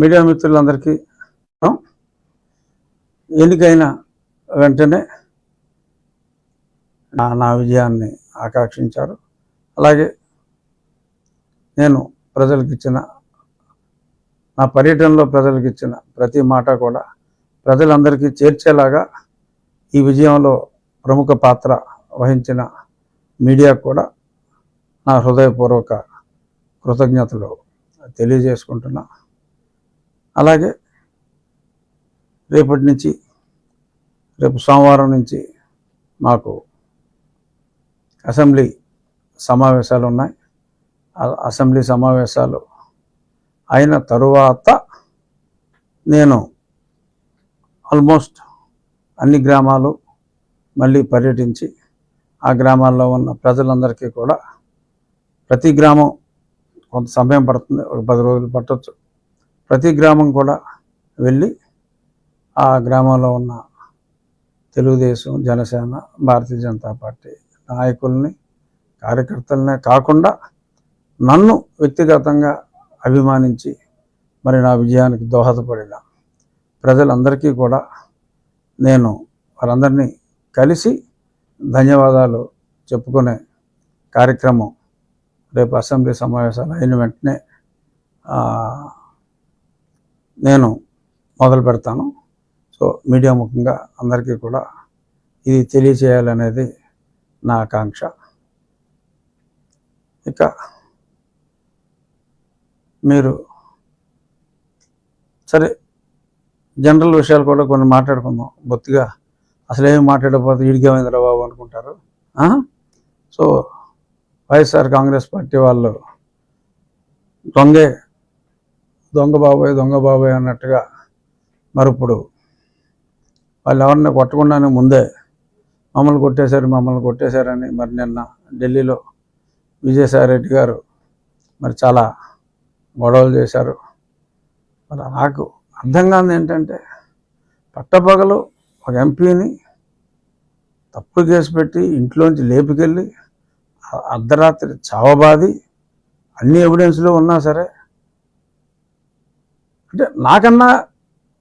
Media మిత్రులందరికీ ఎన్నికైన వెంటనే నా విజయాన్ని ఆకాంక్షించారు. అలాగే నేను ప్రజలకు ఇచ్చిన నా పర్యటనలో ప్రజలకు ఇచ్చిన ప్రతి మాట కూడా ప్రజలందరికీ చేర్చేలాగా ఈ విజయంలో ప్రముఖ పాత్ర వహించిన మీడియాకు కూడా నా హృదయపూర్వక కృతజ్ఞతలు తెలియజేసుకుంటున్నా. అలాగే రేపు సోమవారం నుంచి మాకు అసెంబ్లీ సమావేశాలు ఉన్నాయి. అసెంబ్లీ సమావేశాలు అయిన తరువాత నేను ఆల్మోస్ట్ అన్ని గ్రామాలు మళ్ళీ పర్యటించి ఆ గ్రామాల్లో ఉన్న ప్రజలందరికీ కూడా ప్రతి గ్రామం కొంత సమయం పడుతుంది, ఒక 10 రోజులు పట్టవచ్చు. ప్రతి గ్రామం కూడా వెళ్ళి ఆ గ్రామంలో ఉన్న తెలుగుదేశం, జనసేన, భారతీయ జనతా పార్టీ నాయకుల్ని, కార్యకర్తలనే కాకుండా నన్ను వ్యక్తిగతంగా అభిమానించి మరి నా విజయానికి దోహదపడిన ప్రజలందరికీ కూడా నేను వారందరినీ కలిసి ధన్యవాదాలు చెప్పుకునే కార్యక్రమం రేపు అసెంబ్లీ సమావేశాలు అయిన వెంటనే నేను మొదలు పెడతాను. సో మీడియా ముఖ్యంగా అందరికీ కూడా ఇది తెలియచేయాలనేది నా ఆకాంక్ష. ఇక మీరు సరే జనరల్ విషయాలు కూడా కొన్ని మాట్లాడుకుందాం. బొత్తిగా అసలేమి మాట్లాడకపోతే ఈడికేమైందిరా బాబు అనుకుంటారు. సో వైఎస్ఆర్ కాంగ్రెస్ పార్టీ వాళ్ళు దొంగ బాబాయ్ అన్నట్టుగా మరి ఇప్పుడు వాళ్ళు ఎవరిని కొట్టకుండానే ముందే మమ్మల్ని కొట్టేశారని మరి నిన్న ఢిల్లీలో విజయసాయిరెడ్డి గారు మరి చాలా గొడవలు చేశారు. మరి నాకు అర్థం కాదు ఏంటంటే పట్టపగలు ఒక ఎంపీని తప్పుడు కేసు పెట్టి ఇంట్లోంచి లేపుకెళ్ళి అర్ధరాత్రి చావబాది అన్ని ఎవిడెన్స్లో ఉన్నా సరే, అంటే నాకన్నా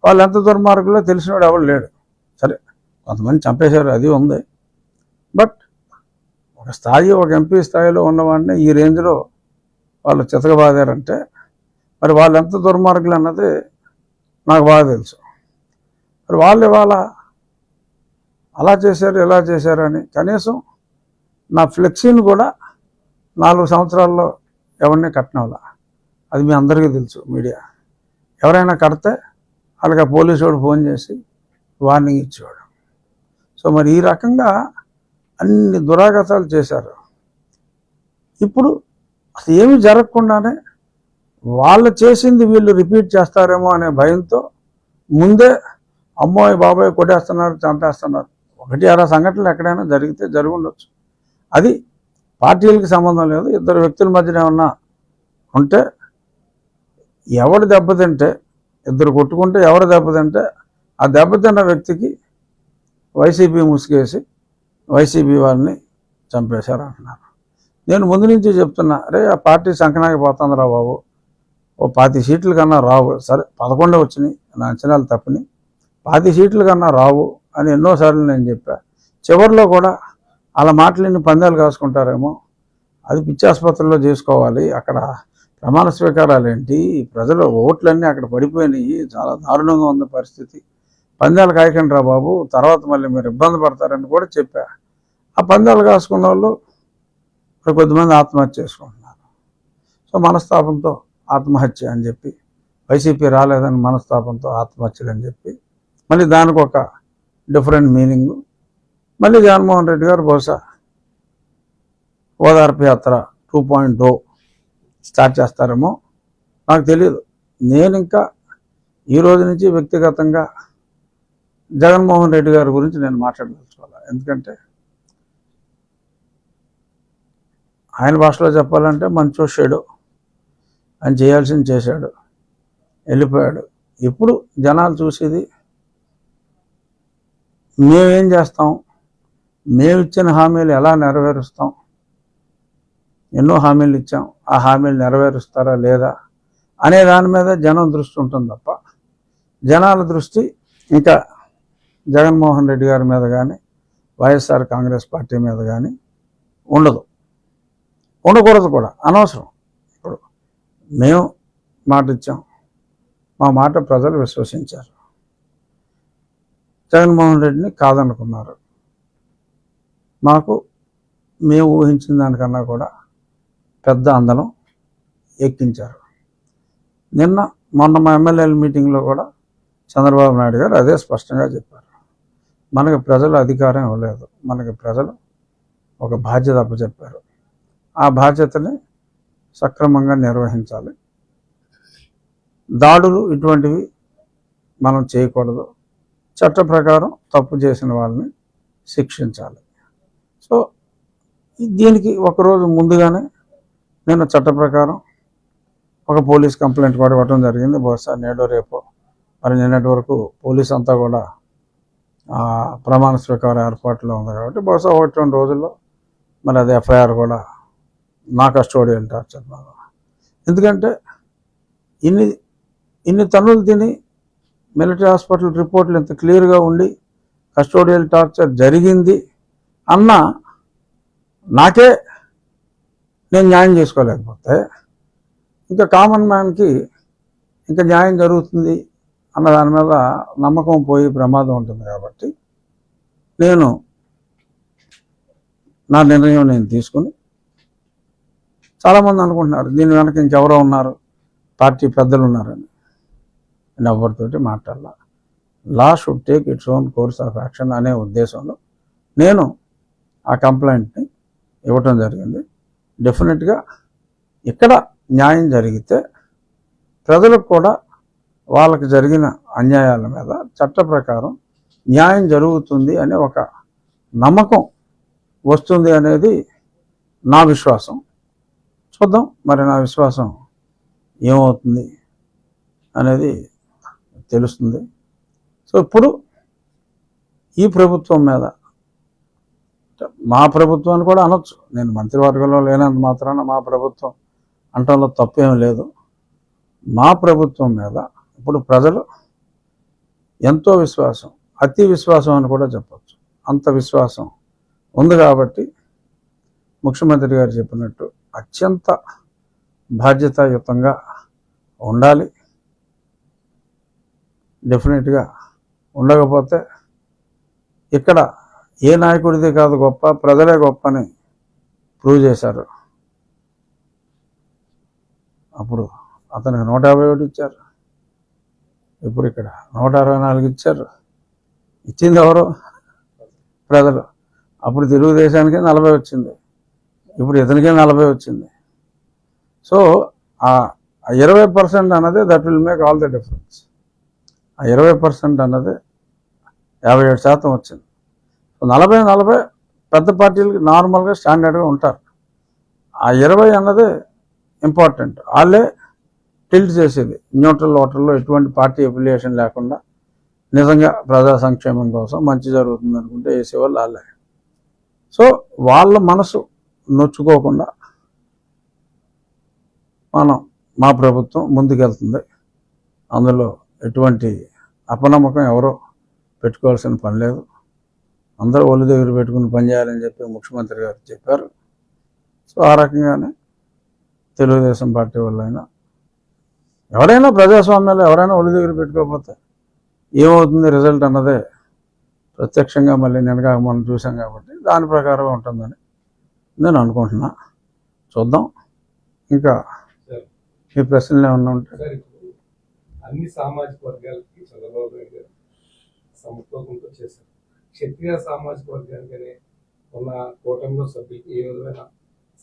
వాళ్ళు ఎంత దుర్మార్గులో తెలిసినవాడు ఎవరు లేడు. సరే కొంతమంది చంపేశారు, అది ఉంది. బట్ ఒక ఎంపీ స్థాయిలో ఉన్నవాడిని ఈ రేంజ్లో వాళ్ళు చితకబాదారంటే మరి వాళ్ళు ఎంత దుర్మార్గులు అన్నది నాకు బాగా తెలుసు. మరి వాళ్ళు ఇవాళ అలా చేశారు ఇలా చేశారు అని కనీసం నా ఫ్లెక్సీని కూడా 4 సంవత్సరాల్లో ఎవరిని కట్టినవాళ్ళ, అది మీ అందరికీ తెలుసు. మీడియా ఎవరైనా కడితే వాళ్ళకి పోలీసు వాడు ఫోన్ చేసి వార్నింగ్ ఇచ్చేవాడు. సో మరి ఈ రకంగా అన్ని దురాగతాలు చేశారు. ఇప్పుడు అసలు ఏమి జరగకుండానే వాళ్ళు చేసింది వీళ్ళు రిపీట్ చేస్తారేమో అనే భయంతో ముందే అమ్మోయ్ బాబాయ్ కొట్టేస్తున్నారు, చంపేస్తున్నారు. 1-2 సంఘటనలు ఎక్కడైనా జరుగుండొచ్చు. అది పార్టీలకి సంబంధం లేదు. 2 వ్యక్తుల మధ్యన ఏమన్నా ఉంటే ఎవడు దెబ్బతింటే, 2 కొట్టుకుంటే ఎవరు దెబ్బతింటే ఆ దెబ్బతిన్న వ్యక్తికి వైసీపీ ముసుగేసి వైసీపీ వాళ్ళని చంపేశారు అంటున్నారు. నేను ముందు నుంచి చెప్తున్నా, ఆ పార్టీ సంకనాకి పోతుందిరా బాబు, ఓ 20 సీట్ల కన్నా రావు. సరే 11 వచ్చినాయి, నా అంచనాలు తప్పని. 20 సీట్ల కన్నా రావు అని ఎన్నోసార్లు నేను చెప్పా. చివరిలో కూడా అలా మాటలని పందాలు కాసుకుంటారేమో, అది పిచ్చి ఆసుపత్రిలో చేసుకోవాలి. అక్కడ ప్రమాణ స్వీకారాలు ఏంటి, ప్రజల ఓట్లన్నీ అక్కడ పడిపోయినాయి, చాలా దారుణంగా ఉంది పరిస్థితి. పందాలు కాయకండి రా బాబు, తర్వాత మళ్ళీ మీరు ఇబ్బంది పడతారని కూడా చెప్పా. ఆ పందాలు కాసుకున్న వాళ్ళు కొద్దిమంది ఆత్మహత్య చేసుకుంటున్నారు. సో మనస్తాపంతో ఆత్మహత్య అని చెప్పి, వైసీపీ రాలేదని మనస్తాపంతో ఆత్మహత్యలు అని చెప్పి మళ్ళీ దానికి ఒక డిఫరెంట్ మీనింగ్. మళ్ళీ జగన్మోహన్ రెడ్డి గారు బహుశా ఓదార్పు యాత్ర 2.0 స్టార్ట్ చేస్తారేమో, నాకు తెలియదు. నేను ఇంకా ఈ రోజు నుంచి వ్యక్తిగతంగా జగన్మోహన్ రెడ్డి గారి గురించి నేను మాట్లాడదలుచుకోవాలి. ఎందుకంటే ఆయన భాషలో చెప్పాలంటే మంచో షేడో, ఆయన చేయాల్సింది చేశాడు, వెళ్ళిపోయాడు. ఇప్పుడు జనాలు చూసేది మేమేం చేస్తాం, మేమిచ్చిన హామీలు ఎలా నెరవేరుస్తాం, ఎన్నో హామీలు ఇచ్చాం, ఆ హామీలు నెరవేరుస్తారా లేదా అనే దాని మీద జనం దృష్టి ఉంటుంది తప్ప జనాల దృష్టి ఇంకా జగన్మోహన్ రెడ్డి గారి మీద కానీ వైఎస్ఆర్ కాంగ్రెస్ పార్టీ మీద కానీ ఉండదు, ఉండకూడదు కూడా, అనవసరం. ఇప్పుడు మేము మాట ఇచ్చాం, మా మాట ప్రజలు విశ్వసించారు, జగన్మోహన్ రెడ్డిని కాదనుకున్నారు. మాకు మేము ఊహించిన దానికన్నా కూడా పెద్ద అందలం ఎక్కించారు. మొన్న మా ఎమ్మెల్యేల మీటింగ్లో కూడా చంద్రబాబు నాయుడు గారు అదే స్పష్టంగా చెప్పారు. మనకి ప్రజలు అధికారం ఇవ్వలేదు, మనకి ప్రజలు ఒక బాధ్యత అప్పచెప్పారు, ఆ బాధ్యతని సక్రమంగా నిర్వహించాలి, దాడులు ఇటువంటివి మనం చేయకూడదు, చట్ట ప్రకారం తప్పు చేసిన వాళ్ళని శిక్షించాలి. సో దీనికి ఒకరోజు ముందుగానే నేను చట్ట ప్రకారం ఒక పోలీస్ కంప్లైంట్ కూడా ఇవ్వడం జరిగింది. బహుశా నేడో రేపో మరి నిన్నటి వరకు పోలీస్ అంతా కూడా ప్రమాణ స్వీకార ఏర్పాట్లో ఉంది కాబట్టి బహుశా 1-2 రోజుల్లో మరి అది ఎఫ్ఐఆర్ కూడా నా కస్టోడియల్ టార్చర్ మీద. ఎందుకంటే ఇన్ని తన్నులు తిని మిలిటరీ హాస్పిటల్ రిపోర్ట్లు ఇంత క్లియర్గా ఉండి కస్టోడియల్ టార్చర్ జరిగింది అన్న నాకే నేను న్యాయం చేసుకోలేకపోతే ఇంకా కామన్ మ్యాన్కి ఇంకా న్యాయం జరుగుతుంది అన్న దాని మీద నమ్మకం పోయి ప్రమాదం ఉంటుంది. కాబట్టి నేను నా నిర్ణయం నేను తీసుకుని, చాలామంది అనుకుంటున్నారు దీని వెనక ఇంకెవరో ఉన్నారు, పార్టీ పెద్దలు ఉన్నారని. నేను ఎవరితోటి మాట్లాడాల. Law should take its own course of action అనే ఉద్దేశంలో నేను ఆ కంప్లైంట్ని ఇవ్వటం జరిగింది. డెఫినెట్గా ఇక్కడ న్యాయం జరిగితే ప్రజలకు కూడా వాళ్ళకి జరిగిన అన్యాయాల మీద చట్ట ప్రకారం న్యాయం జరుగుతుంది అనే ఒక నమ్మకం వస్తుంది అనేది నా విశ్వాసం. చూద్దాం మరి నా విశ్వాసం ఏమవుతుంది అనేది తెలుస్తుంది. సో ఇప్పుడు ఈ ప్రభుత్వం మీద, మా ప్రభుత్వాన్ని కూడా అనొచ్చు, నేను మంత్రివర్గంలో లేనంత మాత్రాన మా ప్రభుత్వం అంటంలో తప్పేం లేదు. మా ప్రభుత్వం మీద ఇప్పుడు ప్రజలు ఎంతో విశ్వాసం, అతి విశ్వాసం అని కూడా చెప్పచ్చు, అంత విశ్వాసం ఉంది. కాబట్టి ముఖ్యమంత్రి గారు చెప్పినట్టు అత్యంత బాధ్యతాయుతంగా ఉండాలి. డెఫినెట్గా ఉండకపోతే ఇక్కడ ఏ నాయకుడిదే కాదు గొప్ప, ప్రజలే గొప్ప అని ప్రూవ్ చేశారు. అప్పుడు అతనికి 151 ఇచ్చారు, ఇప్పుడు ఇక్కడ 164 ఇచ్చారు. ఇచ్చింది ఎవరు? ప్రజలు. అప్పుడు తెలుగుదేశానికి 40 వచ్చింది, ఇప్పుడు ఇతనికే 40 వచ్చింది. సో ఆ 20% అన్నది that will make all the difference. ఆ 20% అన్నది 57% వచ్చింది. 40 పెద్ద పార్టీలకి నార్మల్గా స్టాండర్డ్గా ఉంటారు. ఆ 20 అన్నది ఇంపార్టెంట్. వాళ్ళే టిల్ట్ చేసేది న్యూట్రల్ ఓటర్లో ఎటువంటి పార్టీ అఫిలియేషన్ లేకుండా నిజంగా ప్రజా సంక్షేమం కోసం మంచి జరుగుతుంది అనుకుంటే వేసేవాళ్ళు వాళ్ళే. సో వాళ్ళ మనసు నొచ్చుకోకుండా మా ప్రభుత్వం ముందుకెళ్తుంది. అందులో ఎటువంటి అపనమ్మకం ఎవరో పెట్టుకోవాల్సిన పని లేదు. అందరూ ఒళ్ళు దగ్గర పెట్టుకుని పనిచేయాలని చెప్పి ముఖ్యమంత్రి గారు చెప్పారు. సో ఆ రకంగానే తెలుగుదేశం పార్టీ వాళ్ళైనా ఎవరైనా ప్రజాస్వామ్యంలో ఎవరైనా ఒళ్ళు దగ్గర పెట్టుకోకపోతే ఏమవుతుంది రిజల్ట్ అన్నదే ప్రత్యక్షంగా మళ్ళీ నిన్నగా మనం చూసాం. కాబట్టి దాని ప్రకారం ఉంటుందని నేను అనుకుంటున్నా. చూద్దాం. ఇంకా ఈ ప్రశ్నలు ఏమన్నా ఉంటే అన్ని సామాజిక వర్గాలకి చంద్రబాబు నాయుడు గారు సమత్వంతో చేశారు. క్షత్రియ సామాజిక వర్గానికనే ఉన్న కూటమిలో సభ్యులకి ఏ విధమైన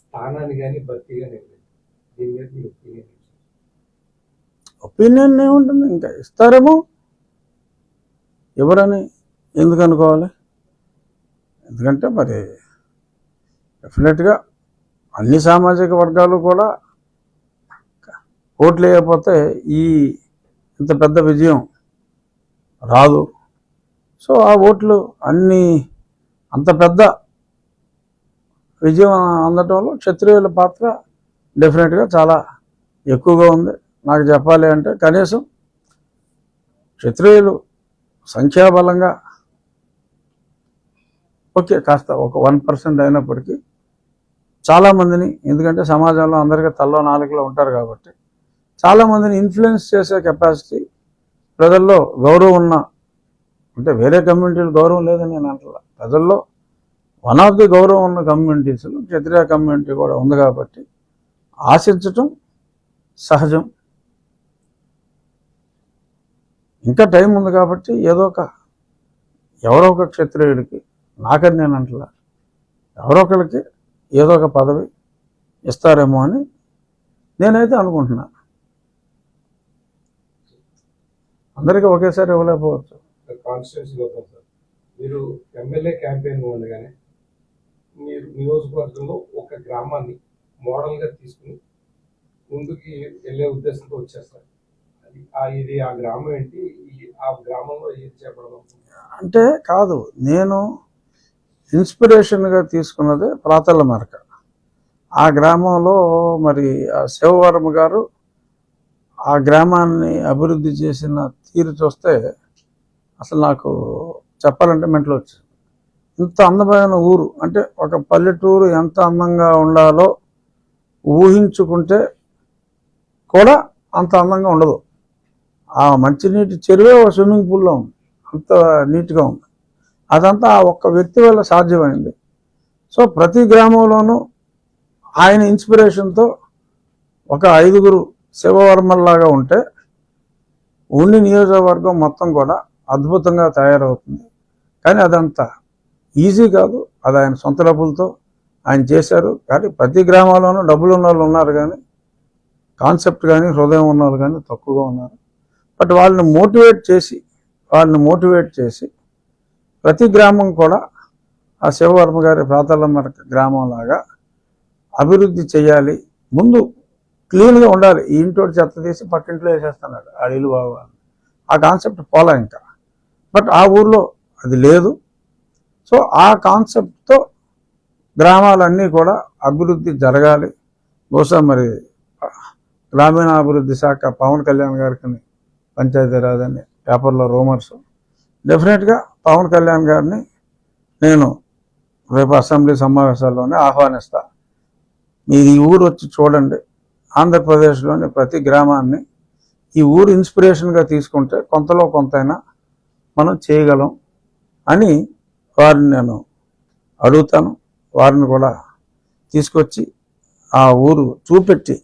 స్థానాన్ని కానీ భర్తీ కానీ ఇవ్వలేదు. దీని మీద మీ ఒపీనియన్ ఏముంటుంది? ఇంకా ఇస్తారేమో, ఎవరని ఎందుకు అనుకోవాలి? ఎందుకంటే మరి డెఫినెట్గా అన్ని సామాజిక వర్గాలు కూడా ఓట్లు వేయకపోతే ఇంత పెద్ద విజయం రాదు. సో ఆ ఓట్లు అంత పెద్ద విజయం అందటంలో క్షత్రియుల పాత్ర డెఫినెట్గా చాలా ఎక్కువగా ఉంది. నాకు చెప్పాలి అంటే కనీసం క్షత్రియులు సంఖ్యాబలంగా ఓకే కాస్త ఒక 1% అయినప్పటికీ చాలామందిని, ఎందుకంటే సమాజంలో అందరికీ తల్లో నాలుగులో ఉంటారు కాబట్టి చాలామందిని ఇన్ఫ్లుయెన్స్ చేసే కెపాసిటీ ప్రజల్లో గౌరవం ఉన్న, అంటే వేరే కమ్యూనిటీలు గౌరవం లేదని నేను అంటలా, ప్రజల్లో వన్ ఆఫ్ ది గౌరవం ఉన్న కమ్యూనిటీస్లో క్షత్రియ కమ్యూనిటీ కూడా ఉంది కాబట్టి ఆశించటం సహజం. ఇంకా టైం ఉంది కాబట్టి ఏదో ఒక ఎవరో ఒక క్షత్రియుడికి, నాకని నేను అంటలా, ఎవరో ఒకరికి ఏదో ఒక పదవి ఇస్తారేమో అని నేనైతే అనుకుంటున్నా. అందరికీ ఒకేసారి ఇవ్వలేకపోవచ్చు. కాన్స్టిట్యూన్సీలో సార్ మీరు ఎమ్మెల్యే క్యాంపెయిన్ ఉండగానే మీరు నియోజకవర్గంలో ఒక గ్రామాన్ని మోడల్గా తీసుకుని ముందుకి వెళ్ళే ఉద్దేశంతో వచ్చేస్తారు. ఇది ఆ గ్రామం ఏంటి, ఆ గ్రామంలో ఏది చేపడదాం అంటే కాదు, నేను ఇన్స్పిరేషన్గా తీసుకున్నదే ప్రాతల మరక. ఆ గ్రామంలో మరి ఆ శివవర్మ గారు ఆ గ్రామాన్ని అభివృద్ధి చేసిన తీరు చూస్తే అసలు నాకు చెప్పాలంటే మెంటలు వచ్చింది. ఇంత అందమైన ఊరు, అంటే ఒక పల్లెటూరు ఎంత అందంగా ఉండాలో ఊహించుకుంటే కూడా అంత అందంగా ఉండదు. ఆ మంచినీటి చెరువే ఒక స్విమ్మింగ్ పూల్లో ఉంది, అంత నీట్గా ఉంది. అదంతా ఆ ఒక్క వ్యక్తి వల్ల సాధ్యమైంది. సో ప్రతి గ్రామంలోనూ ఆయన ఇన్స్పిరేషన్తో ఒక 5గురు శివవర్మల్లాగా ఉంటే ఉండి నియోజకవర్గం మొత్తం కూడా అద్భుతంగా తయారవుతుంది. కానీ అదంతా ఈజీ కాదు, అది ఆయన సొంత డబ్బులతో ఆయన చేశారు. కానీ ప్రతి గ్రామాల్లోనూ డబ్బులు ఉన్న వాళ్ళు ఉన్నారు, కానీ కాన్సెప్ట్ కానీ హృదయం ఉన్న వాళ్ళు కానీ తక్కువగా ఉన్నారు. బట్ వాళ్ళని మోటివేట్ చేసి ప్రతి గ్రామం కూడా ఆ శివవర్మ గారి ప్రాతలమ్మ గ్రామంలాగా అభివృద్ధి చేయాలి. ముందు క్లీన్గా ఉండాలి. ఈ ఇంటోటి చెత్త తీసి పక్కింట్లో వేసేస్తున్నాడు, ఆ ఇల్లు బాగా, ఆ కాన్సెప్ట్ పోలా ఇంకా. బట్ ఆ ఊర్లో అది లేదు. సో ఆ కాన్సెప్ట్తో గ్రామాలన్నీ కూడా అభివృద్ధి జరగాలి. బహుశా మరి గ్రామీణాభివృద్ధి శాఖ పవన్ కళ్యాణ్ గారికి పంచాయతీరాజ్ అని పేపర్లో రూమర్స్, డెఫినెట్గా పవన్ కళ్యాణ్ గారిని నేను రేపు అసెంబ్లీ సమావేశాల్లోనే ఆహ్వానిస్తా. మీరు ఈ ఊరు వచ్చి చూడండి, ఆంధ్రప్రదేశ్లోని ప్రతి గ్రామాన్ని ఈ ఊరు ఇన్స్పిరేషన్గా తీసుకుంటే కొంతలో కొంతైనా మనం చేయగలం అని వారిని నేను అడుగుతాను. వారిని కూడా తీసుకొచ్చి ఆ ఊరు చూపెట్టి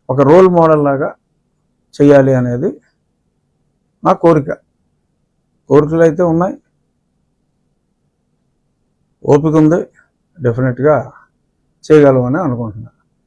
ఒక రోల్ మోడల్ లాగా చేయాలి అనేది నా కోరిక. కోరికలు అయితే ఉన్నాయి, ఓపిక ఉంది, డెఫినెట్గా చేయగలమని అనుకుంటున్నాను.